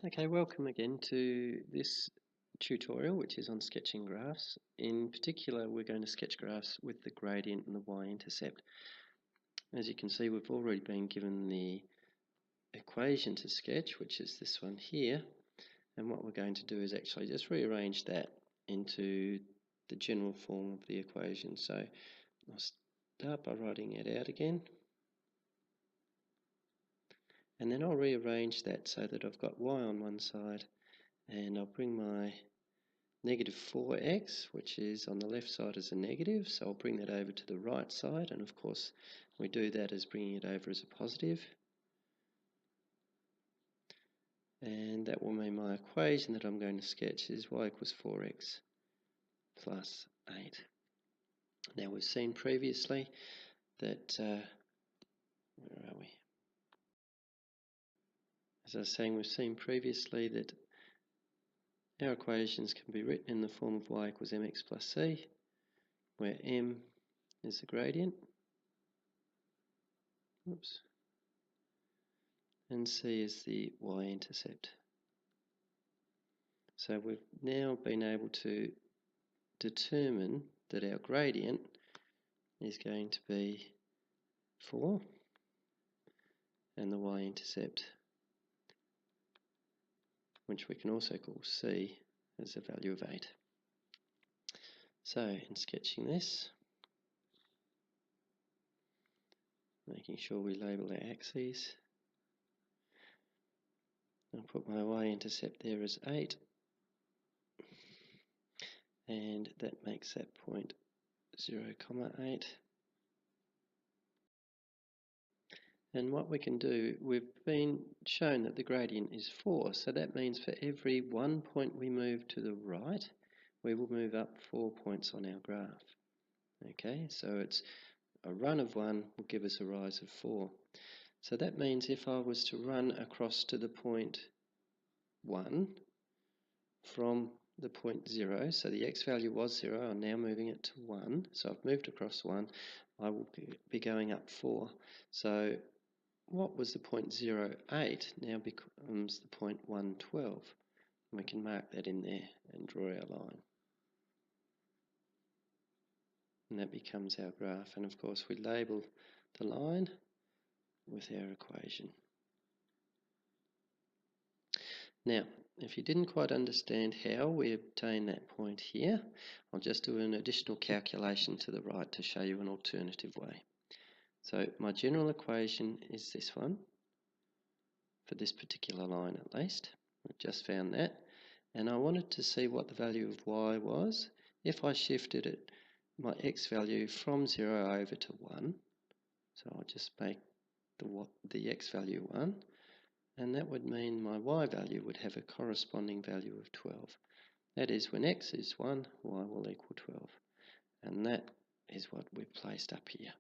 Okay, welcome again to this tutorial, which is on sketching graphs. In particular, we're going to sketch graphs with the gradient and the y-intercept. As you can see, we've already been given the equation to sketch, which is this one here. And what we're going to do is actually just rearrange that into the general form of the equation. So I'll start by writing it out again. And then I'll rearrange that so that I've got y on one side, and I'll bring my negative 4x, which is on the left side as a negative, so I'll bring that over to the right side, and of course we do that as bringing it over as a positive. And that will mean my equation that I'm going to sketch is y equals 4x plus 8. Now we've seen previously that, where are we? As I was saying, we've seen previously that our equations can be written in the form of y equals mx plus c, where m is the gradient, and c is the y-intercept. So we've now been able to determine that our gradient is going to be 4 and the y-intercept, which we can also call c, as a value of 8. So in sketching this, making sure we label our axes, I'll put my y-intercept there as 8, and that makes that point 0,8. And what we can do, we've been shown that the gradient is 4, so that means for every 1 point we move to the right, we will move up 4 points on our graph. Okay, so it's a run of 1 will give us a rise of 4. So that means if I was to run across to the point 1 from the point 0, so the x value was 0, I'm now moving it to 1, so I've moved across 1, I will be going up 4. So what was the point 0,8 now becomes the point 112. We can mark that in there and draw our line. And that becomes our graph. And of course we label the line with our equation. Now, if you didn't quite understand how we obtain that point here, I'll just do an additional calculation to the right to show you an alternative way. So my general equation is this one, for this particular line at least. I've just found that. And I wanted to see what the value of y was if I shifted it, my x value from 0 over to 1. So I'll just make the x value 1, and that would mean my y value would have a corresponding value of 12. That is, when x is 1, y will equal 12. And that is what we've placed up here.